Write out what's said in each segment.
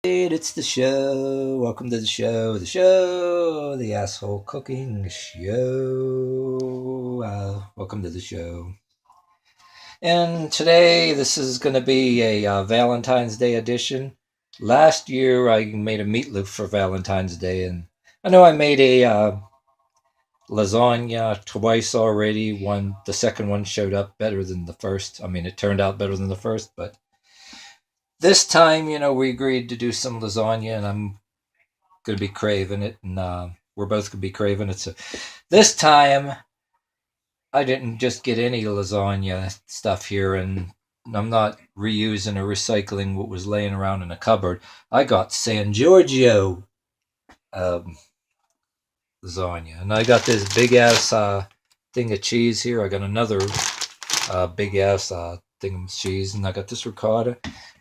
It's the show. Welcome to the show. The asshole cooking show. Welcome to the show. And today, this is going to be a Valentine's Day edition. Last year, I made a meatloaf for Valentine's Day, and I know I made a lasagna twice already. The second one showed up better than the first. I mean, it turned out better than the first, but this time, we agreed to do some lasagna, and I'm going to be craving it, and we're both going to be craving it. So this time, I didn't just get any lasagna stuff here, and I'm not reusing or recycling what was laying around in a cupboard. I got San Giorgio um, lasagna, and I got this big ass thing of cheese here. I got another big ass thing of cheese, and I got this ricotta.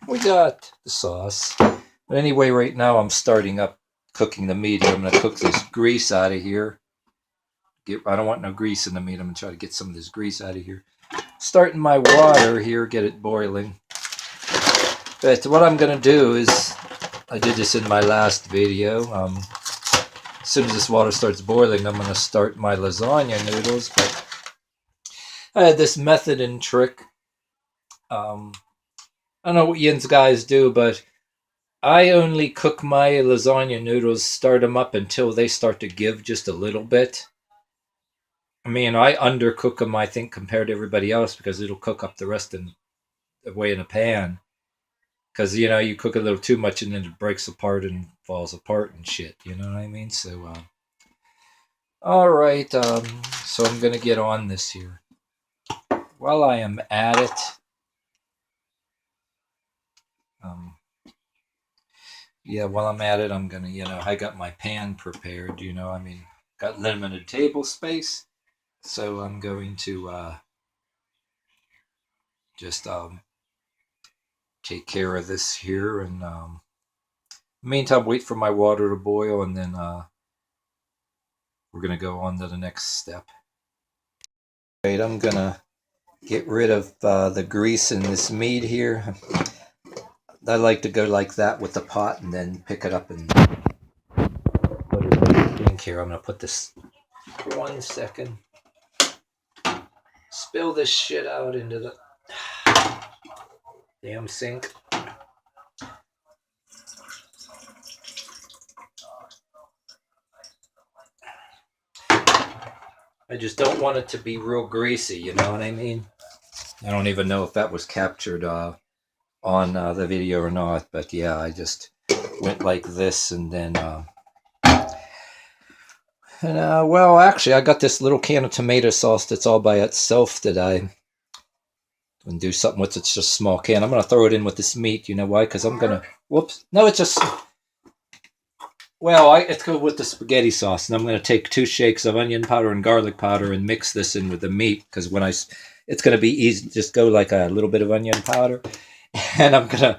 We got the sauce. But anyway, right now I'm starting up cooking the meat here. I'm going to cook this grease out of here. I don't want no grease in the meat. I'm going to try to get some of this grease out of here. Starting my water here, get it boiling. But what I'm going to do is, I did this in my last video. As soon as this water starts boiling, I'm going to start my lasagna noodles. But I had this method and trick. I don't know what Yin's guys do, but I only cook my lasagna noodles, start them up until they start to give just a little bit. I mean, I undercook them, I think, compared to everybody else, because it'll cook up the rest away in a pan. Because, you cook a little too much and then it breaks apart and falls apart and shit. You know what I mean? So, all right. So I'm going to get on this here. While I am at it, while I'm at it, I'm going to, I got my pan prepared, got limited table space. So I'm going to just take care of this here, and meantime wait for my water to boil, and then we're going to go on to the next step. Right, I'm going to get rid of the grease in this meat here. I like to go like that with the pot and then pick it up and put it in the sink here. I'm going to put this 1 second. Spill this shit out into the damn sink. I just don't want it to be real greasy, you know what I mean? I don't even know if that was captured on the video or not, but yeah, I just went like this, and then well, actually, I got this little can of tomato sauce that's all by itself that I can do something with. It's just a small can. I'm going to throw it in with this meat. You know why? Because I'm going to, whoops, no, it's just, well, it's good with the spaghetti sauce, and I'm going to take 2 shakes of onion powder and garlic powder and mix this in with the meat, because it's going to be easy. Just go like a little bit of onion powder, and I'm going to,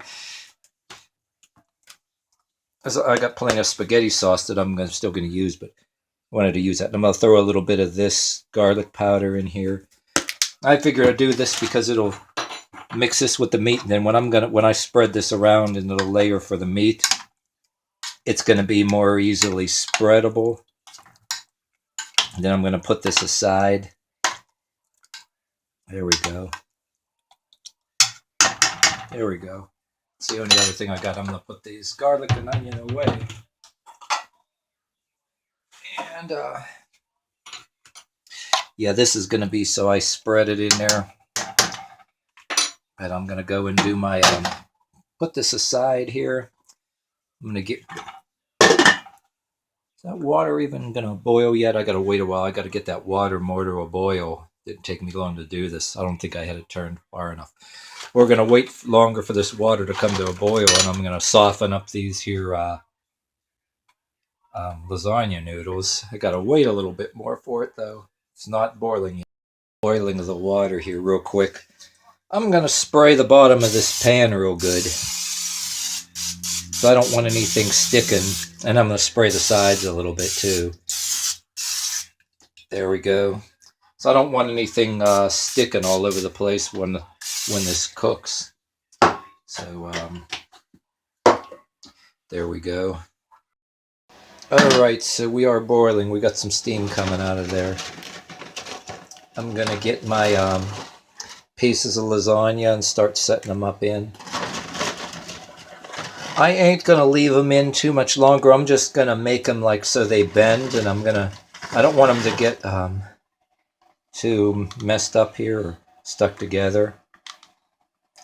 I got plenty of spaghetti sauce that I'm still going to use, but I wanted to use that. And I'm going to throw a little bit of this garlic powder in here. I figure I'll do this because it'll mix this with the meat, and then when I spread this around in a little layer for the meat, it's going to be more easily spreadable. And then I'm going to put this aside. There we go. There we go. It's the only other thing I got. I'm going to put these garlic and onion away. And yeah, this is going to be, so I spread it in there. And I'm going to go and do my, put this aside here. I'm going to get, is that water even going to boil yet? I got to wait a while. I got to get that water more to a boil. It didn't take me long to do this. I don't think I had it turned far enough. We're going to wait longer for this water to come to a boil, and I'm going to soften up these here lasagna noodles. I got to wait a little bit more for it, though. It's not boiling yet. Boiling of the water here real quick. I'm going to spray the bottom of this pan real good, so I don't want anything sticking. And I'm going to spray the sides a little bit too. There we go. So I don't want anything sticking all over the place when this cooks. So There we go. Alright, so we are boiling. We got some steam coming out of there. I'm going to get my pieces of lasagna and start setting them up in. I ain't going to leave them in too much longer. I'm just going to make them like so they bend, and I don't want them to get too messed up here or stuck together.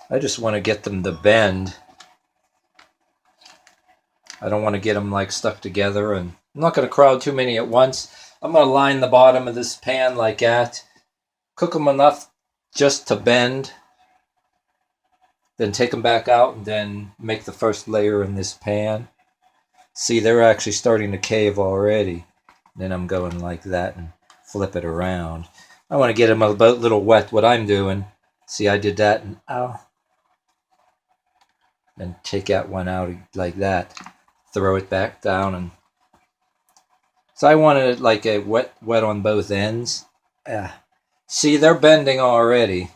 I just want to get them to bend. I don't want to get them like stuck together, and I'm not going to crowd too many at once. I'm going to line the bottom of this pan like that. Cook them enough just to bend. Then take them back out and then make the first layer in this pan. See, they're actually starting to cave already. Then I'm going like that and flip it around. I want to get them a little wet, what I'm doing. See, I did that and ow. Then take that one out like that. Throw it back down. And so I wanted it like a wet on both ends. See, they're bending already.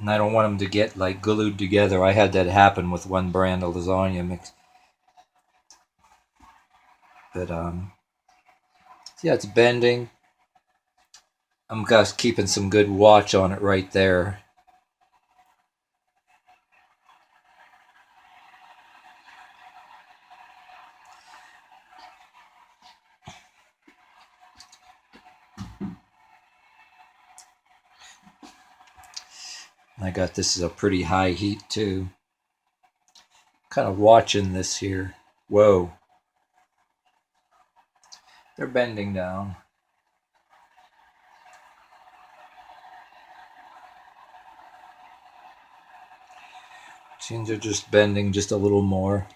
And I don't want them to get like glued together. I had that happen with one brand of lasagna mix. But yeah, it's bending. I'm just keeping some good watch on it right there. I got this is a pretty high heat too. Kind of watching this here. Whoa. They're bending down. Seems they're just bending just a little more.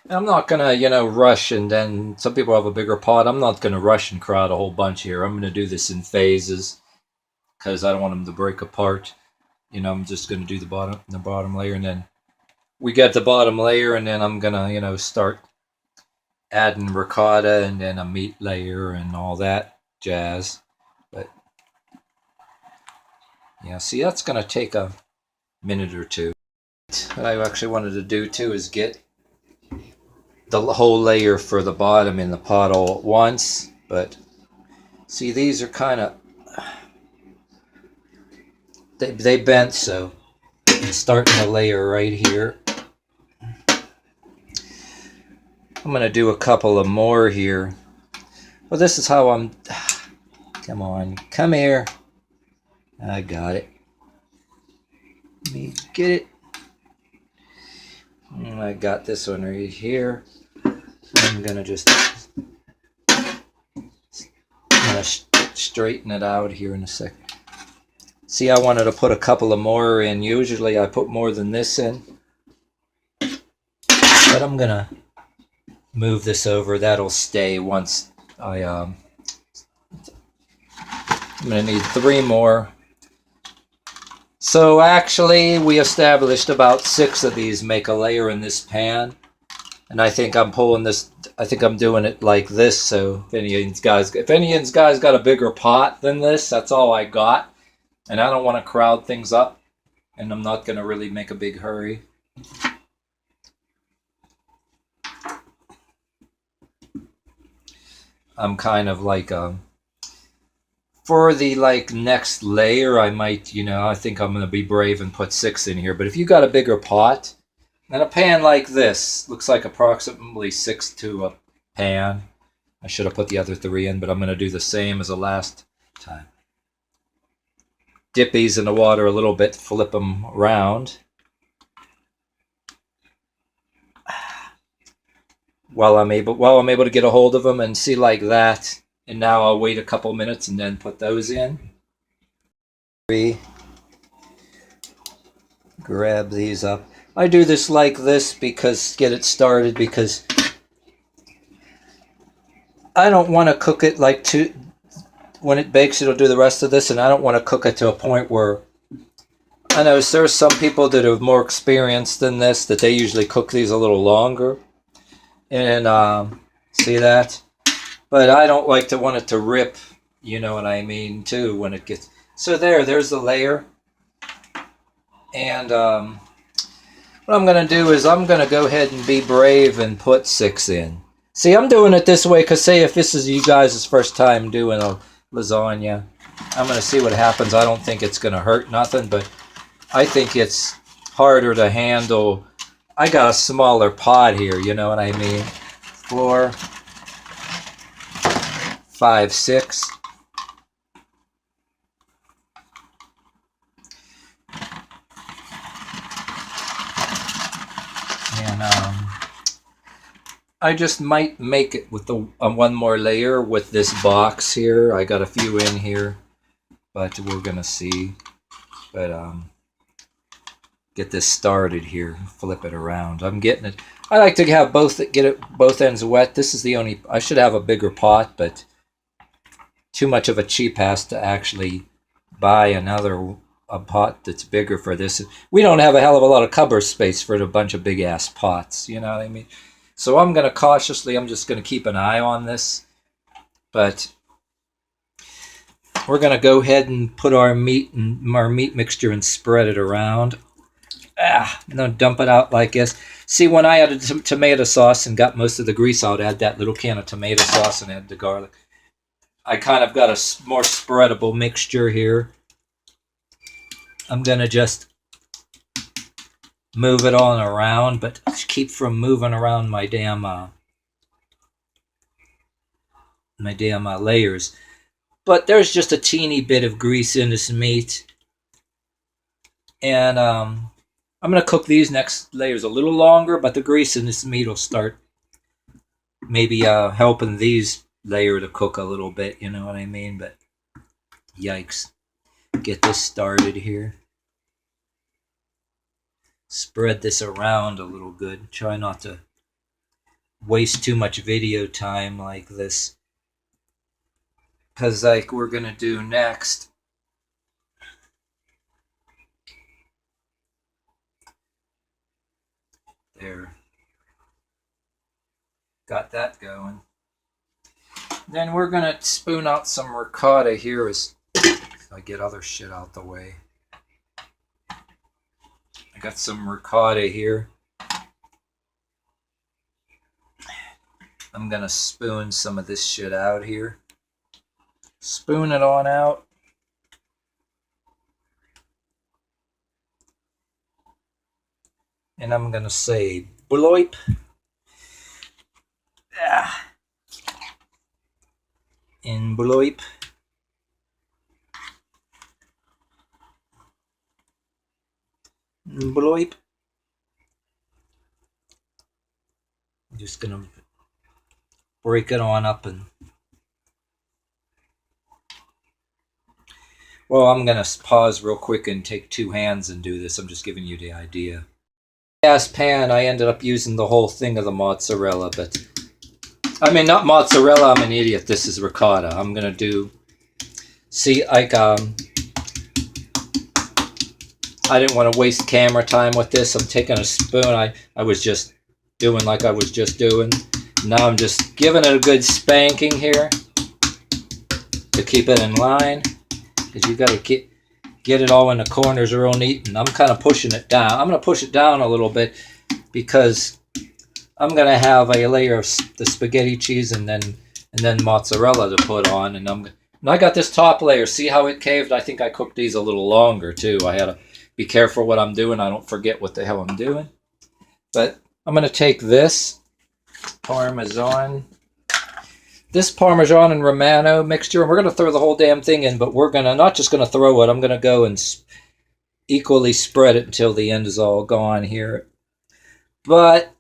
I'm not gonna, rush, and then some people have a bigger pot. I'm not gonna rush and crowd a whole bunch here. I'm gonna do this in phases because I don't want them to break apart. I'm just gonna do the bottom layer, and then we get the bottom layer, and then I'm gonna, start adding ricotta and then a meat layer and all that jazz. But yeah, see, that's gonna take a minute or two. What I actually wanted to do too is get the whole layer for the bottom in the pot all at once, but see, these are kind of they bent, so I'm starting the layer right here. I'm gonna do a couple of more here. Well, this is how I'm come on, come here. I got it. Let me get it. I got this one right here. I'm gonna just straighten it out here in a second. See, I wanted to put a couple of more in. Usually I put more than this in, but I'm gonna move this over. That'll stay once I'm gonna need 3 more. So actually we established about 6 of these make a layer in this pan. And I think I'm doing it like this, so if any of you guys got a bigger pot than this, that's all I got. And I don't want to crowd things up, and I'm not going to really make a big hurry. I'm kind of like, for the next layer, I might, I think I'm going to be brave and put 6 in here. But if you got a bigger pot, and a pan like this, looks like approximately 6 to a pan. I should have put the other 3 in, but I'm going to do the same as the last time. Dip these in the water a little bit, flip them around. While I'm able to get a hold of them, and see like that. And now I'll wait a couple minutes and then put those in. Grab these up. I do this like this get it started, because I don't want to cook it when it bakes, it'll do the rest of this, and I don't want to cook it to a point where, I know there's some people that are more experienced than this, that they usually cook these a little longer. And see that? But I don't want it to rip, you know what I mean, too, when it gets... So there's the layer. And what I'm going to do is I'm going to go ahead and be brave and put 6 in. See, I'm doing it this way because, say, if this is you guys' first time doing a lasagna, I'm going to see what happens. I don't think it's going to hurt nothing, but I think it's harder to handle. I got a smaller pot here, you know what I mean? 4, 5, 6. And I just might make it with the one more layer with this box here. I got a few in here, but we're gonna see. But get this started here. Flip it around. I'm getting it. I like to have get it both ends wet. This is the only. I should have a bigger pot, but too much of a cheap ass to actually buy a pot that's bigger for this. We don't have a hell of a lot of cupboard space for a bunch of big ass pots. You know what I mean? So I'm going to cautiously, I'm just going to keep an eye on this. But we're going to go ahead and put our meat mixture and spread it around. No, dump it out like this. See, when I added some tomato sauce and got most of the grease out, add that little can of tomato sauce and add the garlic. I kind of got a more spreadable mixture here. I'm going to just move it on around, but keep from moving around my damn layers. But there's just a teeny bit of grease in this meat. And I'm going to cook these next layers a little longer, but the grease in this meat will start maybe helping these layer to cook a little bit, you know what I mean? But yikes. Get this started here. Spread this around a little good. Try not to waste too much video time like this. Because like we're going to do next. There. Got that going. Then we're going to spoon out some ricotta here as I get other shit out the way. I got some ricotta here. I'm going to spoon some of this shit out here. Spoon it on out. And I'm going to say bloip. In bloip. Bloip. I'm just going to break it on up and... Well, I'm going to pause real quick and take 2 hands and do this. I'm just giving you the idea. Gas pan, I ended up using the whole thing of the mozzarella, but... I mean, not mozzarella, I'm an idiot. This is ricotta. I'm going to do... See, like, I didn't want to waste camera time with this. I'm taking a spoon. I was just doing like I was just doing. Now I'm just giving it a good spanking here to keep it in line. Because you got to get it all in the corners real neat. And I'm kind of pushing it down. I'm going to push it down a little bit because I'm going to have a layer of the spaghetti cheese and then mozzarella to put on. And I got this top layer. See how it caved? I think I cooked these a little longer too. I had to be careful what I'm doing. I don't forget what the hell I'm doing. But I'm going to take this Parmesan and Romano mixture. And we're going to throw the whole damn thing in, but we're going to not just going to throw it. I'm going to go and equally spread it until the end is all gone here. But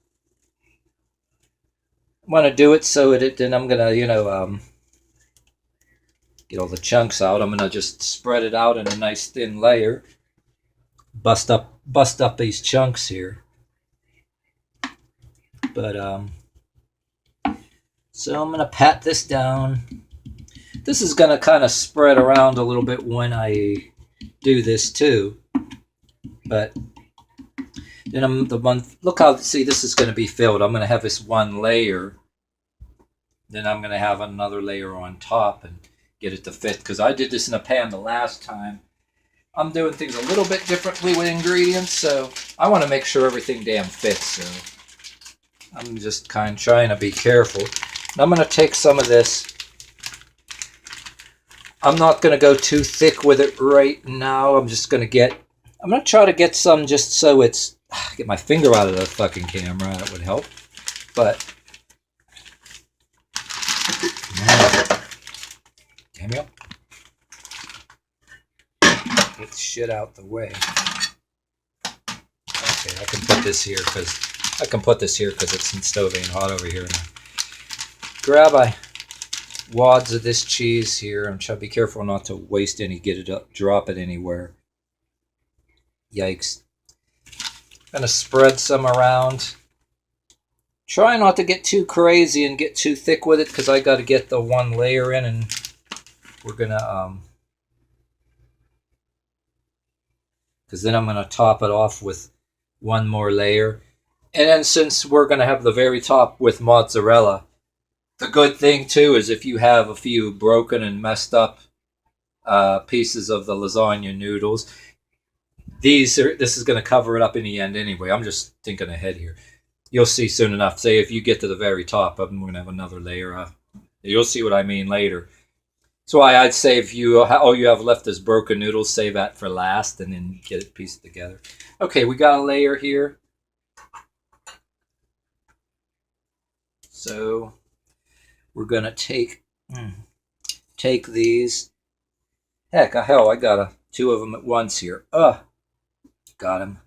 I want to do it so then I'm going to, get all the chunks out. I'm going to just spread it out in a nice thin layer. Bust up these chunks here. But, so I'm going to pat this down. This is going to kind of spread around a little bit when I do this too. But then look how, see, this is going to be filled. I'm going to have this one layer. Then I'm going to have another layer on top and get it to fit. Because I did this in a pan the last time. I'm doing things a little bit differently with ingredients, so I want to make sure everything damn fits. So I'm just kind of trying to be careful. And I'm going to take some of this. I'm not going to go too thick with it right now. I'm going to try to get some just so it's, get my finger out of the fucking camera. That would help. But, damn you. Get the shit out the way. Okay, I can put this here because it's in stove ain't hot over here now. Grab wads of this cheese here. I'm trying to be careful not to waste any, get it up, drop it anywhere. Yikes. Gonna spread some around. Try not to get too crazy and get too thick with it because I got to get the one layer in, and we're gonna because then I'm gonna top it off with one more layer. And then since we're gonna have the very top with mozzarella, the good thing too is if you have a few broken and messed up pieces of the lasagna noodles, this is going to cover it up in the end anyway. I'm just thinking ahead here. You'll see soon enough. Say if you get to the very top of them, we're going to have another layer. You'll see what I mean later. So I'd say if all you have left is broken noodles, save that for last and then get it pieced together. Okay, we got a layer here. So we're gonna take these. Heck, hell, I got two of them at once here. Got them.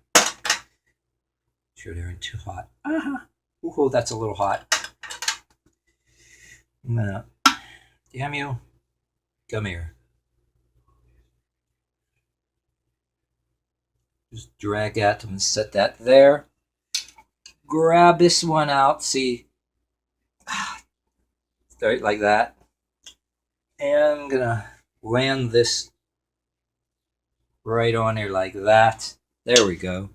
Sure, they're too hot. Ooh, that's a little hot. I'm gonna. Damn you! Come here. Just drag at them and set that there. Grab this one out. See. Start like that. And I'm gonna land this right on here like that. There we go.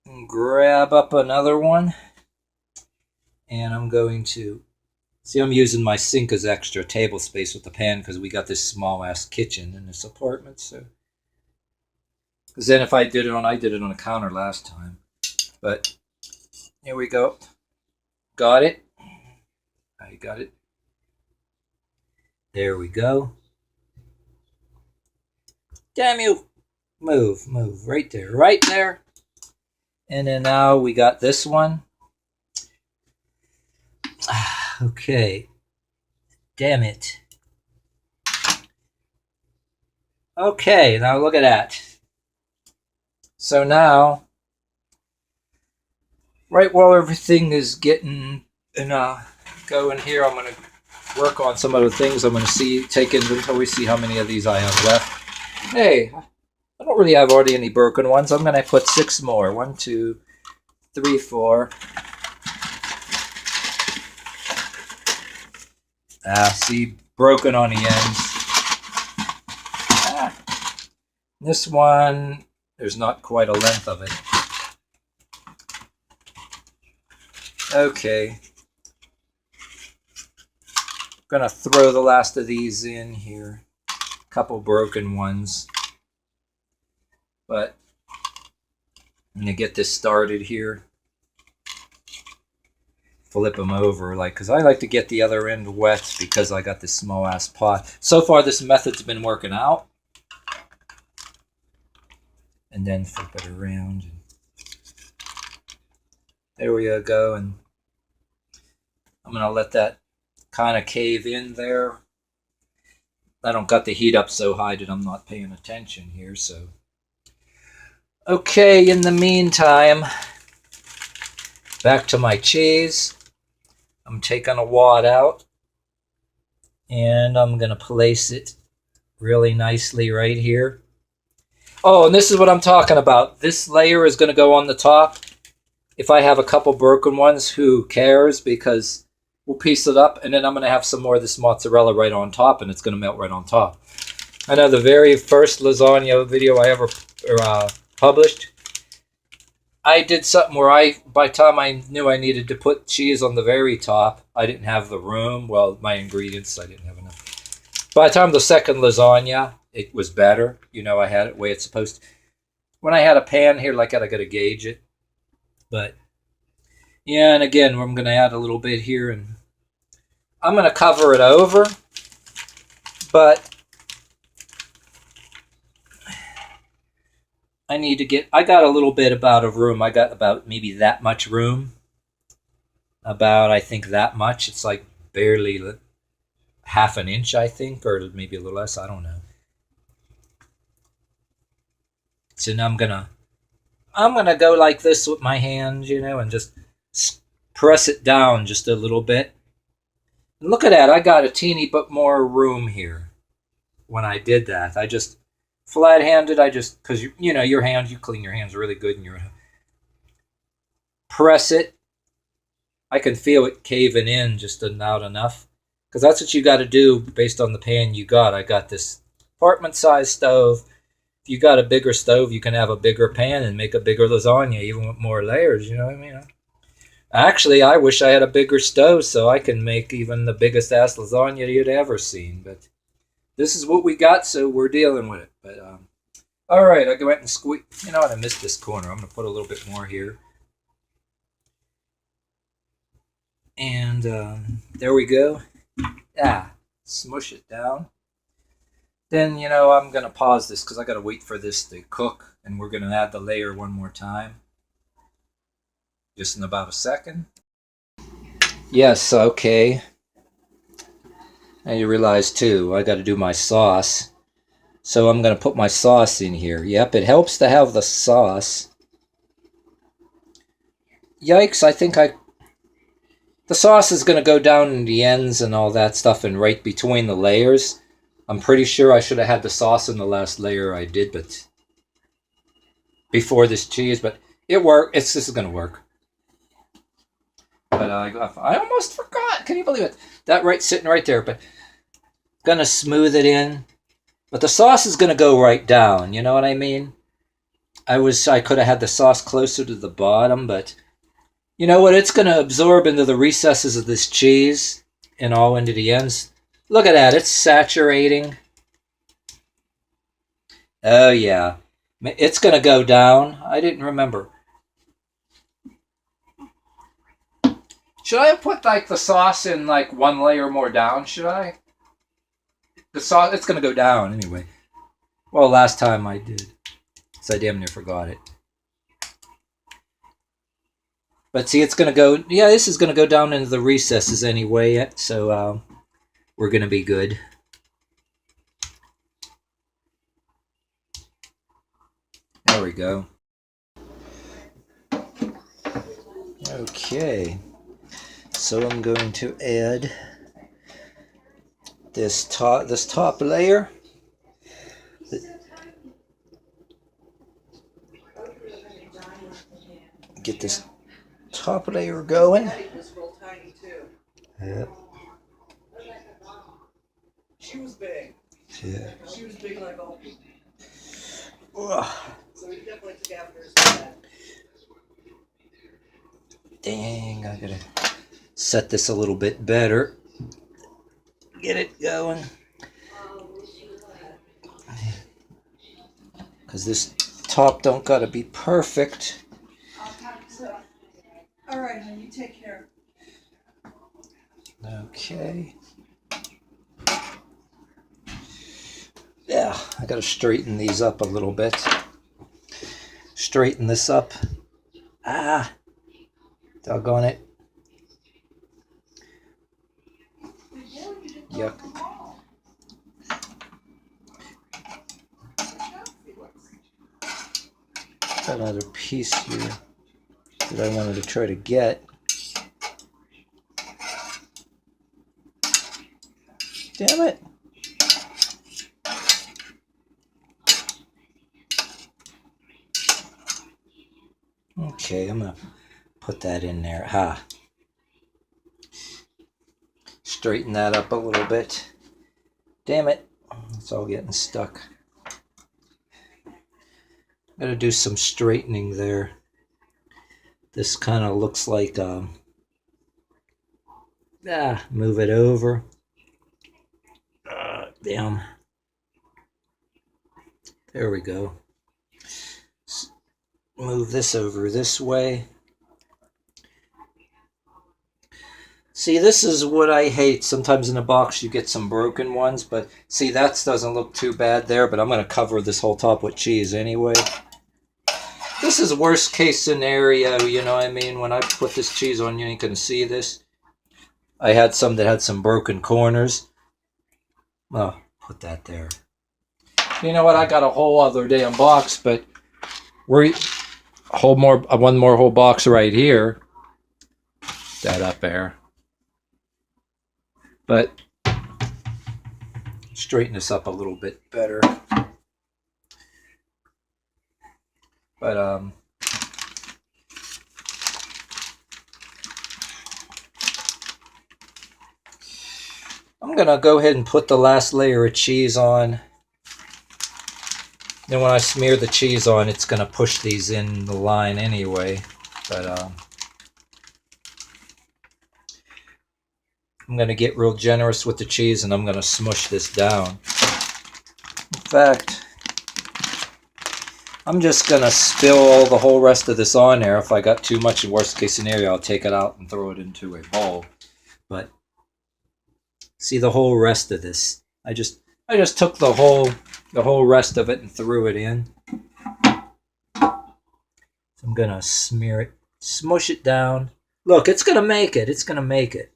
And grab up another one. And I'm going to, see, I'm using my sink as extra table space with the pan because we got this small ass kitchen in this apartment. So, because then if I did it on a counter last time. But here we go. Got it. I got it. There we go. Damn you. Move. Right there. And then now we got this one. Okay. Damn it. Okay, now look at that. So now, right while everything is getting going here, I'm going to work on some other things. I'm going to take inventory, see how many of these I have left. Hey, I don't really have already any broken ones. I'm going to put 6 more. 1, 2, 3, 4. See, broken on the ends. This one, there's not quite a length of it. Okay. Gonna throw the last of these in here. A couple broken ones. But I'm gonna get this started here. Flip them over, because I like to get the other end wet because I got this small ass pot. So far this method's been working out. And then flip it around. And there we go. And I'm gonna let that kind of cave in there. I don't got the heat up so high that I'm not paying attention here, so. Okay, in the meantime, back to my cheese. I'm taking a wad out and I'm gonna place it really nicely right here. Oh, and this is what I'm talking about. This layer is gonna go on the top. If I have a couple broken ones, who cares? Because we'll piece it up, and then I'm going to have some more of this mozzarella right on top, and it's going to melt right on top. I know the very first lasagna video I ever published, I did something where by the time I knew I needed to put cheese on the very top, I didn't have the room. Well, my ingredients, I didn't have enough. By the time the second lasagna, it was better. You know, I had it the way it's supposed to. When I had a pan here like that, I got to gauge it. But yeah, and again, I'm going to add a little bit here, and I'm going to cover it over. But I got a little bit about of room. I got about maybe that much room. About, I think, that much. It's like barely half an inch, I think, or maybe a little less. I don't know. So now I'm gonna go like this with my hand, you know, and just press it down just a little bit. And look at that, I got a teeny bit more room here when I did that. I just flat-handed, because you know, your hands, you clean your hands really good, and you press it. I can feel it caving in just not enough, because that's what you got to do based on the pan you got. I got this apartment-sized stove. If you got a bigger stove, you can have a bigger pan and make a bigger lasagna, even with more layers, you know what I mean? Actually, I wish I had a bigger stove so I can make even the biggest ass lasagna you'd ever seen. But this is what we got, so we're dealing with it. But all right, I go ahead and squeeze. You know what? I missed this corner. I'm gonna put a little bit more here, and there we go. Yeah, smush it down. Then, you know, I'm gonna pause this because I gotta wait for this to cook, and we're gonna add the layer one more time. Just in about a second. Yes, okay. And you realize too, I gotta do my sauce. So I'm gonna put my sauce in here. Yep, it helps to have the sauce. Yikes, I think the sauce is gonna go down in the ends and all that stuff and right between the layers. I'm pretty sure I should have had the sauce in the last layer I did, but before this cheese, but it worked. This is gonna work. But I almost forgot. Can you believe it? That sitting right there. But gonna smooth it in. But the sauce is gonna go right down. You know what I mean? I could have had the sauce closer to the bottom, but you know what? It's gonna absorb into the recesses of this cheese and all into the ends. Look at that. It's saturating. Oh yeah, it's gonna go down. I didn't remember. Should I have put like the sauce in like one layer more down? Should I? The sauce, it's gonna go down anyway. Well, last time I did, so I damn near forgot it. But see, it's gonna go. Yeah, this is gonna go down into the recesses anyway. So we're gonna be good. There we go. Okay. So I'm going to add this top layer. Get this top layer going. Yep. She was big. Yeah. She was big like all people. Ugh. So we definitely took after her for that. Dang, I gotta set this a little bit better. Get it going. Because this top don't gotta be perfect. All right, honey, you take care. Okay. Yeah, I gotta straighten these up a little bit. Straighten this up. Ah, doggone it. Yuck. Got another piece here that I wanted to try to get. Damn it. Okay, I'm gonna put that in there. Ha. Straighten that up a little bit. Damn it. It's all getting stuck. Gotta do some straightening there. This kind of looks like move it over. Damn. There we go. Move this over this way. See, this is what I hate. Sometimes in a box you get some broken ones, but see, that doesn't look too bad there, but I'm going to cover this whole top with cheese anyway. This is worst case scenario, you know what I mean? When I put this cheese on, you ain't going to see this. I had some that had some broken corners. Oh, put that there. You know what? I got a whole other damn box, but we're one more whole box right here. That up there. But straighten this up a little bit better. But I'm gonna go ahead and put the last layer of cheese on. Then when I smear the cheese on, it's gonna push these in the line anyway. But I'm gonna get real generous with the cheese, and I'm gonna smush this down. In fact, I'm just gonna spill all the whole rest of this on there. If I got too much, in worst case scenario, I'll take it out and throw it into a bowl. But see the whole rest of this. I just took the whole rest of it and threw it in. So I'm gonna smear it, smush it down. Look, it's gonna make it. It's gonna make it.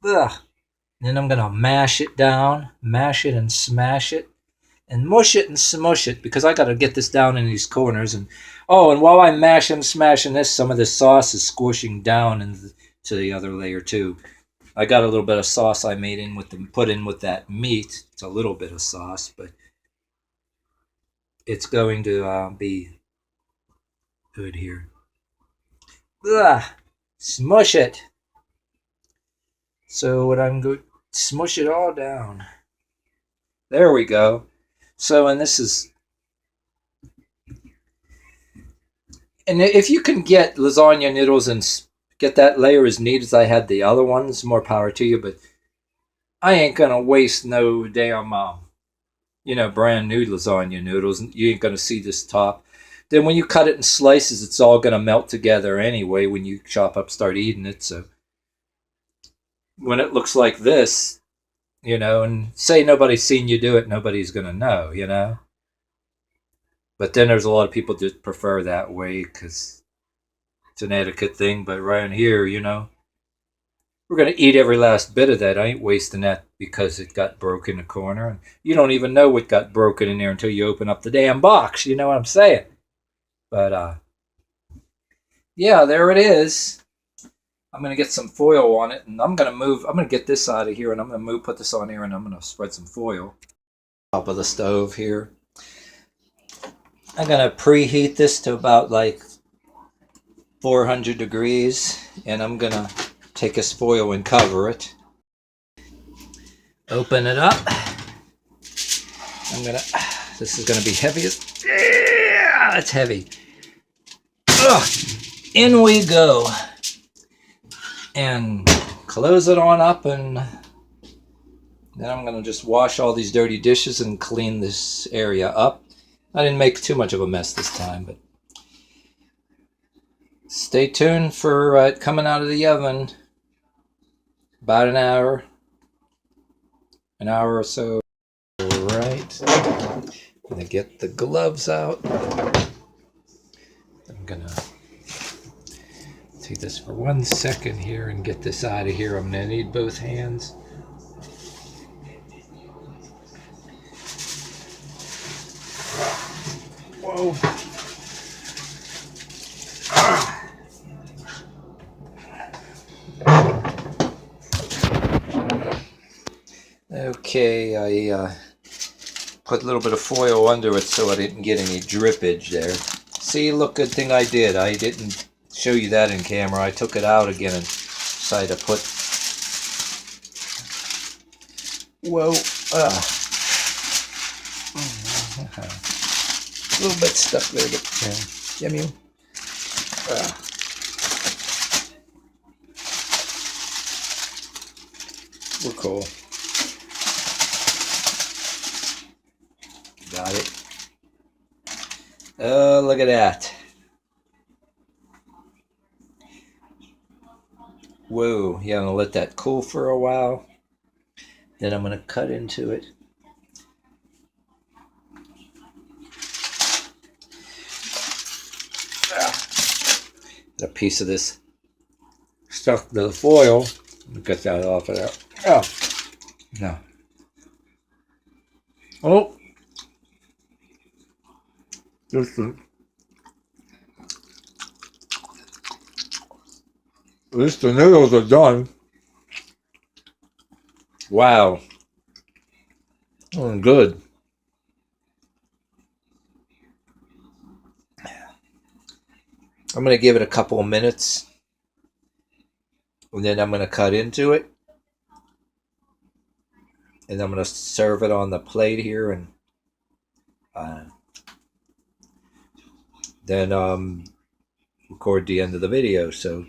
Ugh. Then I'm gonna mash it down, mash it and smash it, and mush it and smush it, because I gotta get this down in these corners. And oh, and while I'm mashing and smashing this, some of this sauce is squishing down into the other layer too. I got a little bit of sauce I made put in with that meat. It's a little bit of sauce, but it's going to be good here. Ugh. Smush it. So what I'm going to smush it all down. There we go. So, and this is, and if you can get lasagna noodles and get that layer as neat as I had the other ones, more power to you, but I ain't gonna waste no damn brand new lasagna noodles. You ain't gonna see this top. Then when you cut it in slices, it's all gonna melt together anyway when you start eating it. So when it looks like this, and say nobody's seen you do it, nobody's gonna know. But then there's a lot of people that prefer that way because it's an etiquette thing. But right here, we're going to eat every last bit of that. I ain't wasting that because it got broke in the corner. And you don't even know what got broken in there until you open up the damn box. You know what I'm saying? But, yeah, there it is. I'm going to get some foil on it, and I'm going to get this out of here, and I'm going to put this on here, and I'm going to spread some foil. Top of the stove here. I'm going to preheat this to about like 400 degrees, and I'm going to take this foil and cover it. Open it up. This is going to be heavy. Yeah, it's heavy. Ugh, in we go. And close it on up, and then I'm going to just wash all these dirty dishes and clean this area up. I didn't make too much of a mess this time, but stay tuned for it coming out of the oven. About an hour or so. All right. I'm going to get the gloves out. I'm going to take this for 1 second here and get this out of here. I'm going to need both hands. Whoa. Okay, I put a little bit of foil under it so I didn't get any drippage there. See, look, good thing I did. I didn't show you that in camera. I took it out again and decided to put... Whoa. A little bit stuck there, but yeah. We're cool. Got it. Oh, look at that. Whoa. Yeah, I'm going to let that cool for a while. Then I'm going to cut into it. A piece of this stuck to the foil. Get that off of there. Oh, no. Oh, this is, at least the noodles are done. Wow. Good. I'm going to give it a couple of minutes. And then I'm going to cut into it. And I'm going to serve it on the plate here. And then record the end of the video. So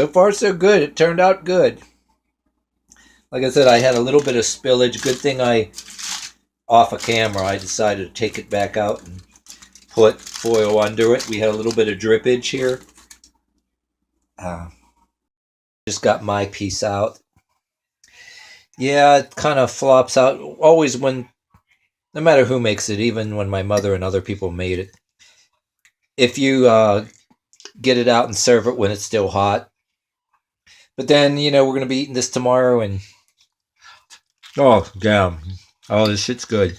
far so good. It turned out good. Like I said, I had a little bit of spillage. Good thing off of camera, I decided to take it back out and put foil under it. We had a little bit of drippage here. Just got my piece out. Yeah, it kind of flops out. Always when, no matter who makes it, even when my mother and other people made it. If you get it out and serve it when it's still hot. But then, we're going to be eating this tomorrow and... Oh, damn. Oh, this shit's good.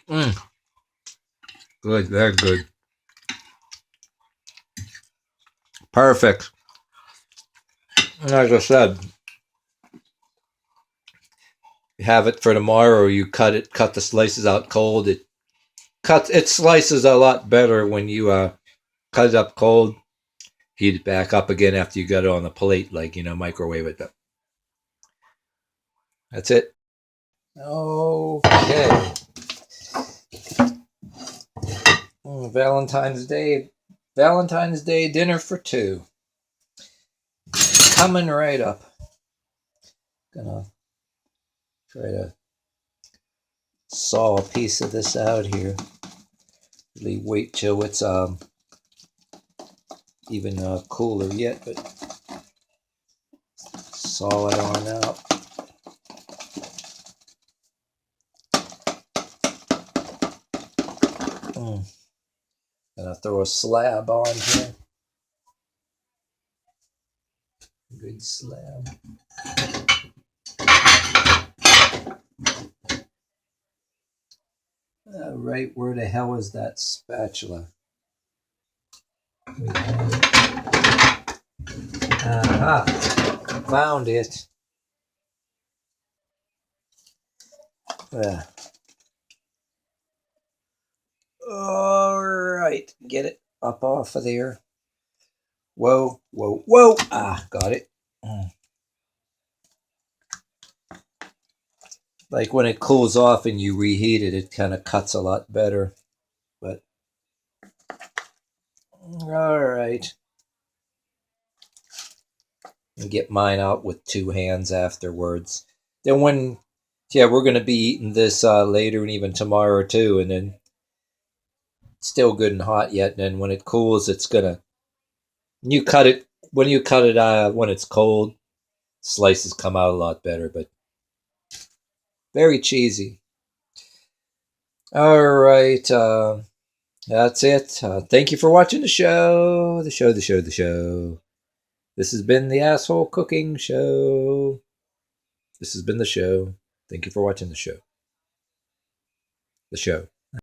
Good, very good. Perfect. Like I said, you have it for tomorrow, or you cut the slices out cold. It slices a lot better when you cut it up cold. Heat it back up again after you got it on the plate, like, microwave it. That's it. Okay. Valentine's Day dinner for two. Coming right up. Gonna try to saw a piece of this out here. Really wait till it's even cooler yet, but saw it on out. Gonna throw a slab on here. Good slab. Right, where the hell is that spatula? Aha! Found it. Alright, get it up off of there. Whoa, whoa, whoa! Ah, got it. Like when it cools off and you reheat it, it kind of cuts a lot better. But, alright. And get mine out with two hands afterwards. Then we're going to be eating this later and even tomorrow too. And then it's still good and hot yet. And then when it cools, it's gonna. When you cut it when it's cold, slices come out a lot better. But very cheesy. All right, that's it. Thank you for watching the show. The show. This has been the Asshole Cooking Show. This has been the show. Thank you for watching the show. The show.